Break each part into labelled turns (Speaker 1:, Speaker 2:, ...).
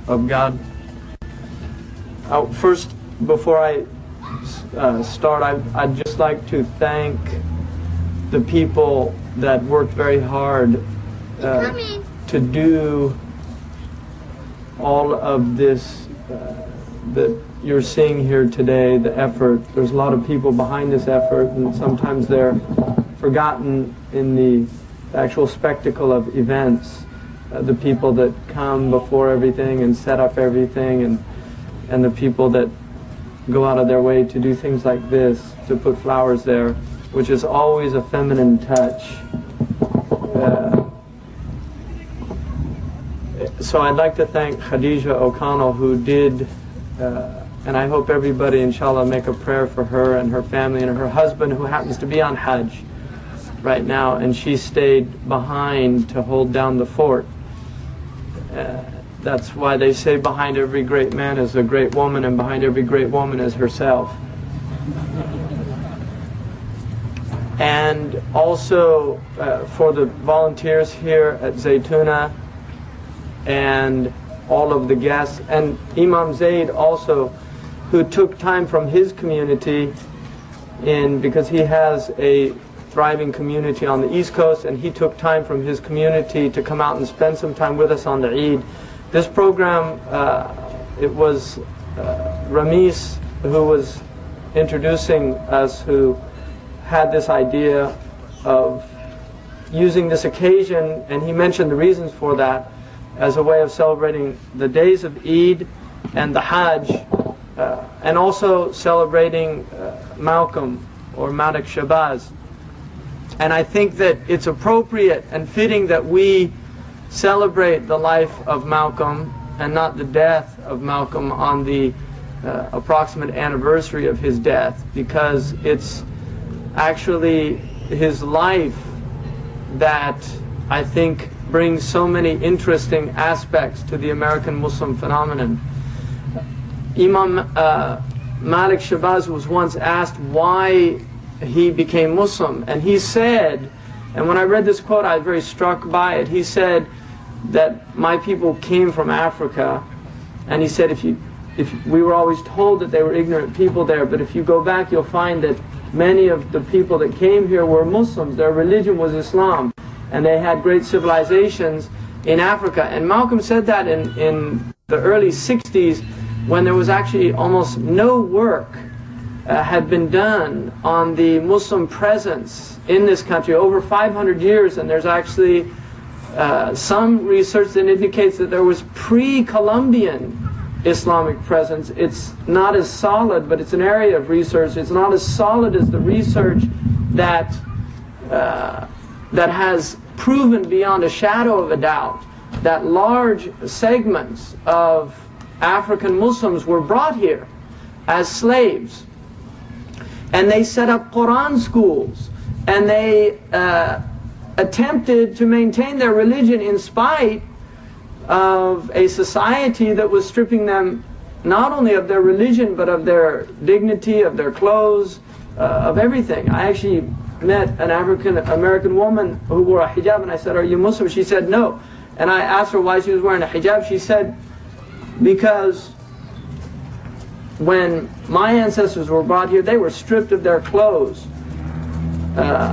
Speaker 1: of God. First, before I start, I'd just like to thank the people that worked very hard to do all of this that you're seeing here today, the effort. There's a lot of people behind this effort, and sometimes they're forgotten in the actual spectacle of events. The people that come before everything and set up everything, and the people that go out of their way to do things like this, to put flowers there, which is always a feminine touch. So I'd like to thank Khadija O'Connell, who did, and I hope everybody, inshallah, make a prayer for her and her family and her husband, who happens to be on Hajj right now, and she stayed behind to hold down the fort. That's why they say behind every great man is a great woman, and behind every great woman is herself. And also for the volunteers here at Zaytuna, and all of the guests, and Imam Zaid also, who took time from his community, because he has a thriving community on the East Coast, and he took time from his community to come out and spend some time with us on the Eid. This program, it was Ramis who was introducing us, who had this idea of using this occasion, and he mentioned the reasons for that, as a way of celebrating the days of Eid and the Hajj, and also celebrating Malcom, or Malik Shabazz. And I think that it's appropriate and fitting that we celebrate the life of Malcolm and not the death of Malcolm on the approximate anniversary of his death, because it's actually his life that I think brings so many interesting aspects to the American Muslim phenomenon. Imam Malik Shabazz was once asked why he became Muslim, and he said, and when I read this quote I was very struck by it, he said that my people came from Africa, and he said if we were always told that they were ignorant people there, but if you go back you'll find that many of the people that came here were Muslims. Their religion was Islam, and they had great civilizations in Africa. And Malcolm said that in the early 60s, when there was actually almost no work had been done on the Muslim presence in this country, over 500 years, and there's actually some research that indicates that there was pre-Columbian Islamic presence. It's not as solid, but it's an area of research. It's not as solid as the research that has proven beyond a shadow of a doubt that large segments of African Muslims were brought here as slaves, and they set up Quran schools, and they attempted to maintain their religion in spite of a society that was stripping them not only of their religion but of their dignity, of their clothes, of everything. I actually met an African American woman who wore a hijab, and I said, "Are you Muslim?" She said, "No." And I asked her why she was wearing a hijab. She said, "Because when my ancestors were brought here, they were stripped of their clothes.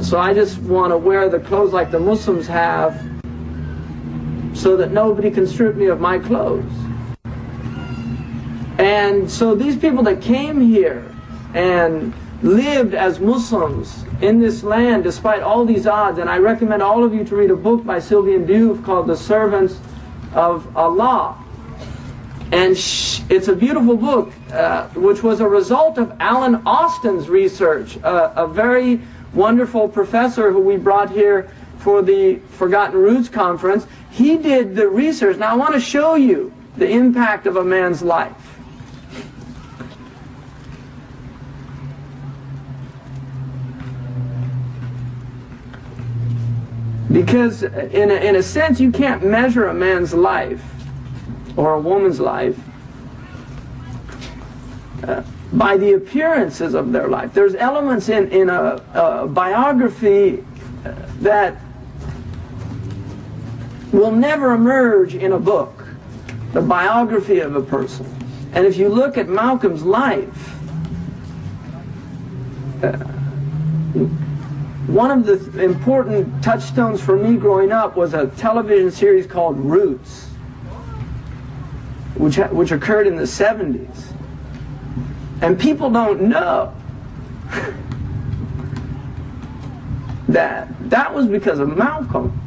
Speaker 1: So I just want to wear the clothes like the Muslims have, so that nobody can strip me of my clothes." And so these people that came here and lived as Muslims in this land despite all these odds, and I recommend all of you to read a book by Sylvian Diouf called The Servants of Allah. And it's a beautiful book, which was a result of Alan Austin's research, a very wonderful professor who we brought here for the Forgotten Roots Conference. He did the research. Now I want to show you the impact of a man's life. Because in a sense you can't measure a man's life or a woman's life by the appearances of their life. There's elements in a biography that will never emerge in a book. the biography of a person. And if you look at Malcolm's life, one of the important touchstones for me growing up was a television series called Roots, which occurred in the 70s. And people don't know that was because of Malcolm.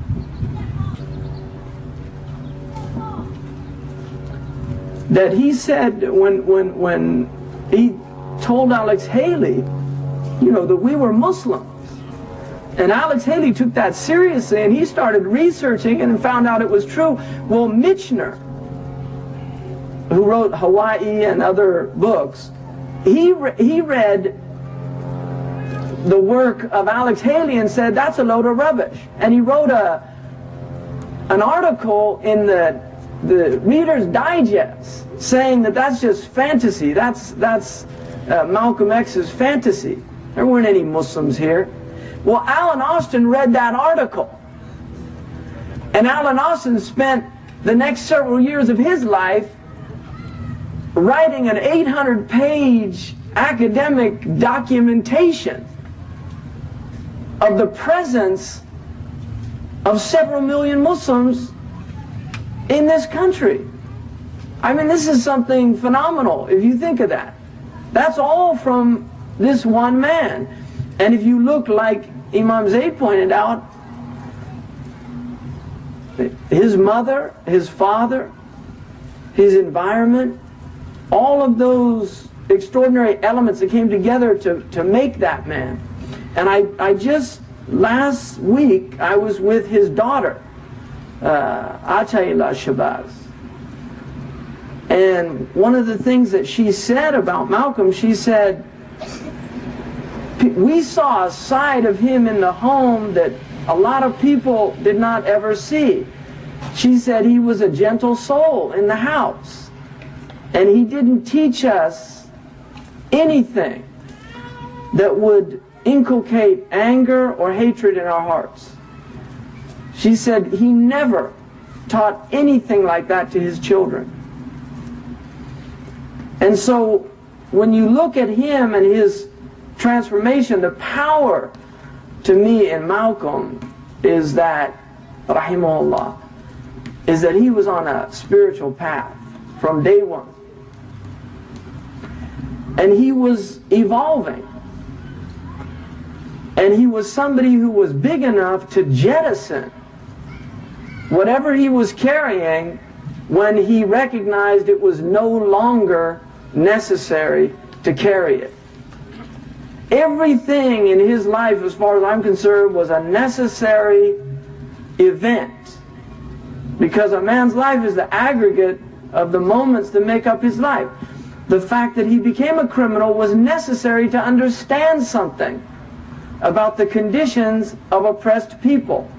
Speaker 1: That he said when he told Alex Haley, you know, that we were Muslims. And Alex Haley took that seriously, and he started researching and found out it was true. Well, Michener, who wrote Hawaii and other books, he read the work of Alex Haley and said, that's a load of rubbish. And he wrote an article in the Reader's Digest saying that that's just fantasy. That's Malcolm X's fantasy. There weren't any Muslims here. Well, Alan Austin read that article. And Alan Austin spent the next several years of his life writing an 800-page academic documentation of the presence of several million Muslims in this country. I mean, this is something phenomenal if you think of that. That's all from this one man. And if you look, like Imam Zayd pointed out, his mother, his father, his environment, all of those extraordinary elements that came together to make that man. And I just, last week, I was with his daughter, Atayla Shabazz. And one of the things that she said about Malcolm, she said, we saw a side of him in the home that a lot of people did not ever see. She said he was a gentle soul in the house. And he didn't teach us anything that would inculcate anger or hatred in our hearts. She said he never taught anything like that to his children. And so when you look at him and his transformation, the power to me in Malcolm is that, rahimahullah, is that he was on a spiritual path from day one. And he was evolving. And he was somebody who was big enough to jettison whatever he was carrying when he recognized it was no longer necessary to carry it. Everything in his life, as far as I'm concerned, was a necessary event. Because a man's life is the aggregate of the moments that make up his life. The fact that he became a criminal was necessary to understand something about the conditions of oppressed people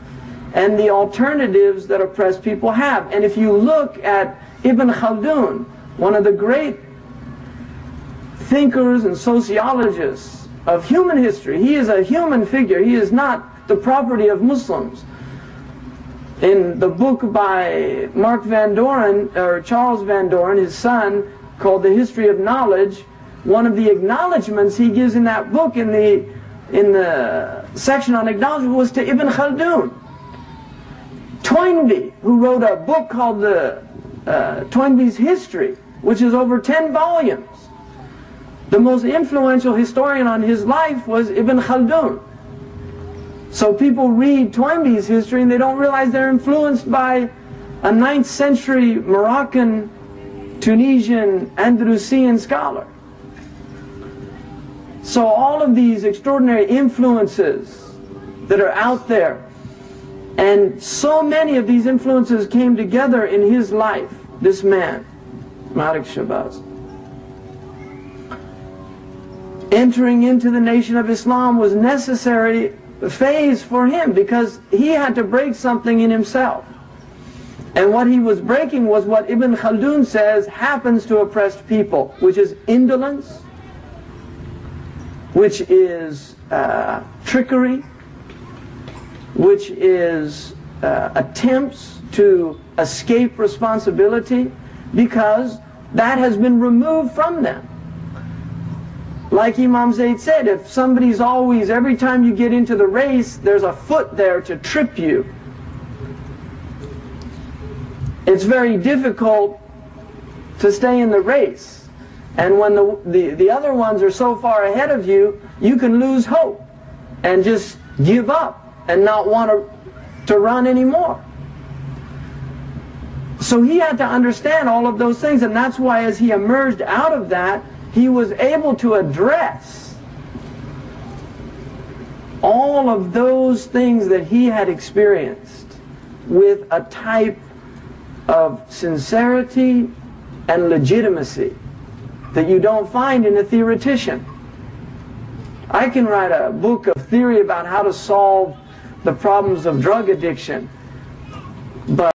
Speaker 1: and the alternatives that oppressed people have. And if you look at Ibn Khaldun, one of the great thinkers and sociologists of human history, he is a human figure. He is not the property of Muslims. In the book by Mark Van Doren, or Charles Van Doren, his son, called The History of Knowledge, one of the acknowledgments he gives in that book, in the section on acknowledgement, was to Ibn Khaldun. Toynbee, who wrote a book called Toynbee's History, which is over 10 volumes. The most influential historian on his life was Ibn Khaldun. So people read Toynbee's history and they don't realize they're influenced by a 9th century Moroccan, Tunisian, Andalusian scholar. So all of these extraordinary influences that are out there, and so many of these influences came together in his life, this man, Malik Shabazz. Entering into the nation of Islam was necessary phase for him because he had to break something in himself. And what he was breaking was what Ibn Khaldun says happens to oppressed people, which is indolence, which is trickery, which is attempts to escape responsibility, because that has been removed from them. Like Imam Zayd said, if somebody's always, every time you get into the race, there's a foot there to trip you, it's very difficult to stay in the race. And when the other ones are so far ahead of you, you can lose hope and just give up and not want to run anymore. So he had to understand all of those things, and that's why as he emerged out of that, he was able to address all of those things that he had experienced with a type of sincerity and legitimacy that you don't find in a theoretician. I can write a book of theory about how to solve the problems of drug addiction, but